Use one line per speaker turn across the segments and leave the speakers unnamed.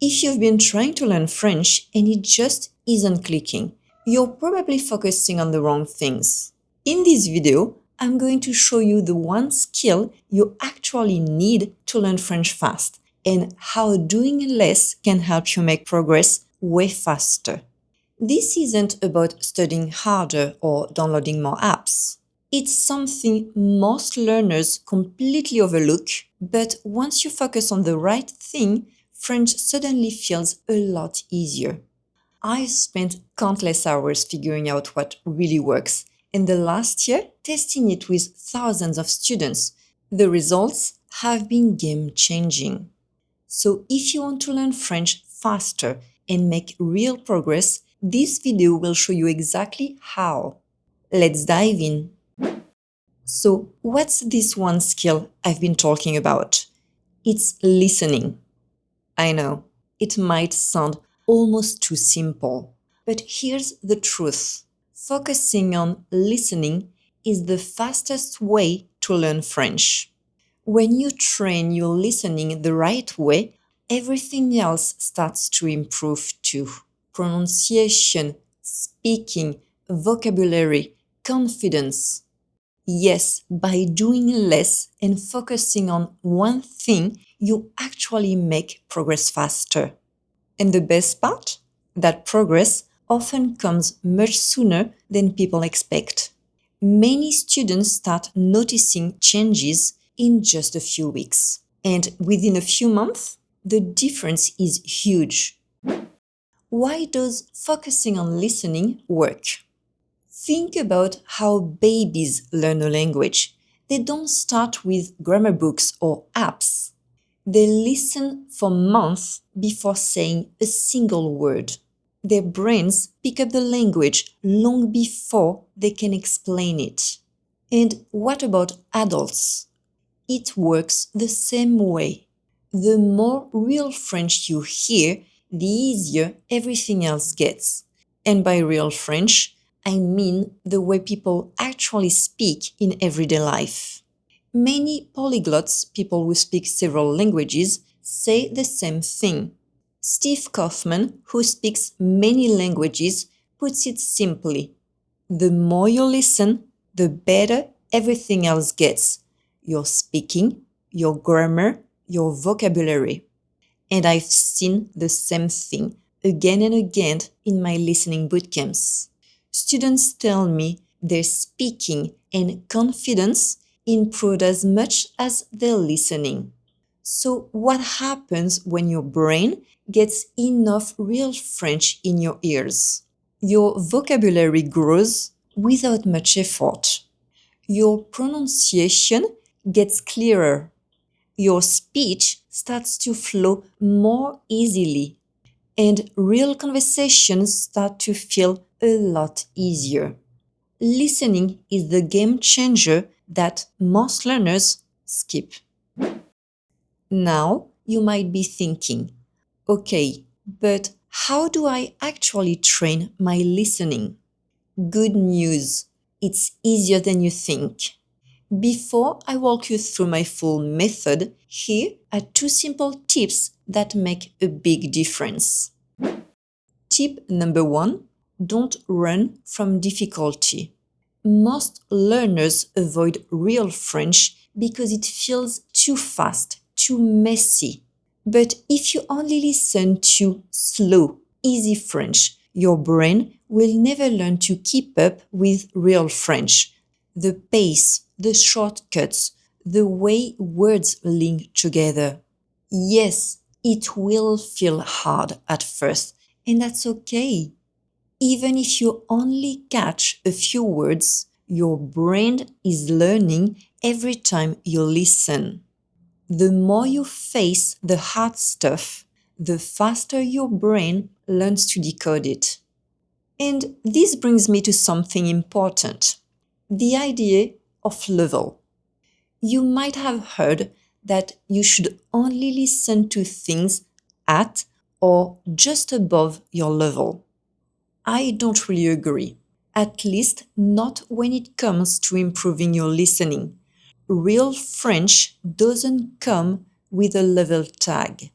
If you've been trying to learn French and it just isn't clicking, you're probably focusing on the wrong things. In this video, I'm going to show you the one skill you actually need to learn French fast and how doing less can help you make progress way faster. This isn't about studying harder or downloading more apps. It's something most learners completely overlook, but once you focus on the right thing, French suddenly feels a lot easier. I've spent countless hours figuring out what really works, and the last year testing it with thousands of students. The results have been game-changing. So if you want to learn French faster and make real progress, this video will show you exactly how. Let's dive in. So, what's this one skill I've been talking about? It's listening. I know, it might sound almost too simple, but here's the truth. Focusing on listening is the fastest way to learn French. When you train your listening the right way, everything else starts to improve too. Pronunciation, speaking, vocabulary, confidence. Yes, by doing less and focusing on one thing, you actually make progress faster. And the best part? That progress often comes much sooner than people expect. Many students start noticing changes in just a few weeks. And within a few months, the difference is huge. Why does focusing on listening work? Think about how babies learn a language. They don't start with grammar books or apps. They listen for months before saying a single word. Their brains pick up the language long before they can explain it. And what about adults? It works the same way. The more real French you hear, the easier everything else gets. And by real French, I mean the way people actually speak in everyday life. Many polyglots, people who speak several languages, say the same thing. Steve Kaufman, who speaks many languages, puts it simply. The more you listen, the better everything else gets. Your speaking, your grammar, your vocabulary. And I've seen the same thing again and again in my listening bootcamps. Students tell me their speaking and confidence improved as much as their listening. So, what happens when your brain gets enough real French in your ears? Your vocabulary grows without much effort. Your pronunciation gets clearer. Your speech starts to flow more easily, and real conversations start to feel a lot easier. Listening is the game changer that most learners skip. Now, you might be thinking, okay, but how do I actually train my listening? Good news, it's easier than you think. Before I walk you through my full method, here are two simple tips that make a big difference. Tip number 1, don't run from difficulty. Most learners avoid real French because it feels too fast, too messy. But if you only listen to slow, easy French, your brain will never learn to keep up with real French. The pace, the shortcuts, the way words link together. Yes, it will feel hard at first, and that's okay. Even if you only catch a few words, your brain is learning every time you listen. The more you face the hard stuff, the faster your brain learns to decode it. And this brings me to something important, the idea of level. You might have heard that you should only listen to things at or just above your level. I don't really agree, at least not when it comes to improving your listening. Real French doesn't come with a level tag.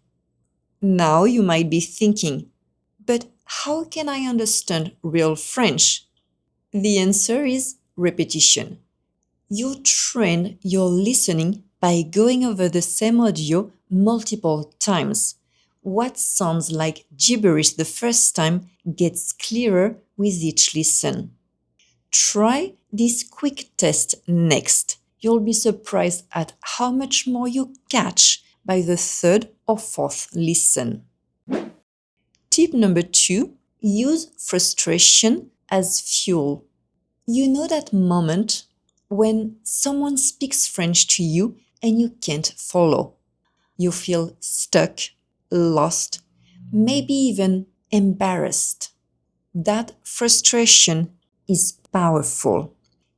Now you might be thinking, but how can I understand real French? The answer is repetition. You train your listening by going over the same audio multiple times. What sounds like gibberish the first time gets clearer with each listen. Try this quick test next. You'll be surprised at how much more you catch by the third or fourth listen. Tip number 2, use frustration as fuel. You know that moment when someone speaks French to you and you can't follow. You feel stuck, lost, maybe even embarrassed. That frustration is powerful.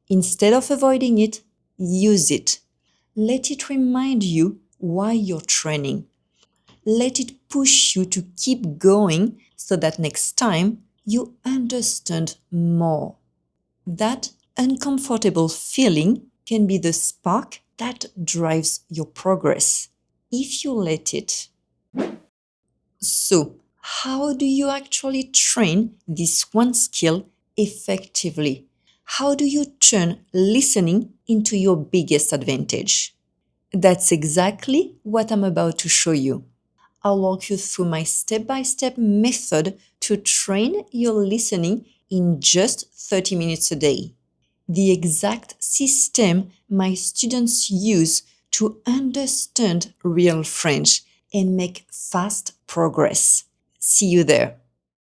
Instead of avoiding it, use it. Let it remind you why you're training. Let it push you to keep going so that next time you understand more. That uncomfortable feeling can be the spark that drives your progress, if you let it. So, how do you actually train this one skill effectively? How do you turn listening into your biggest advantage? That's exactly what I'm about to show you. I'll walk you through my step-by-step method to train your listening in just 30 minutes a day. The exact system my students use to understand real French and make fast progress. See you there.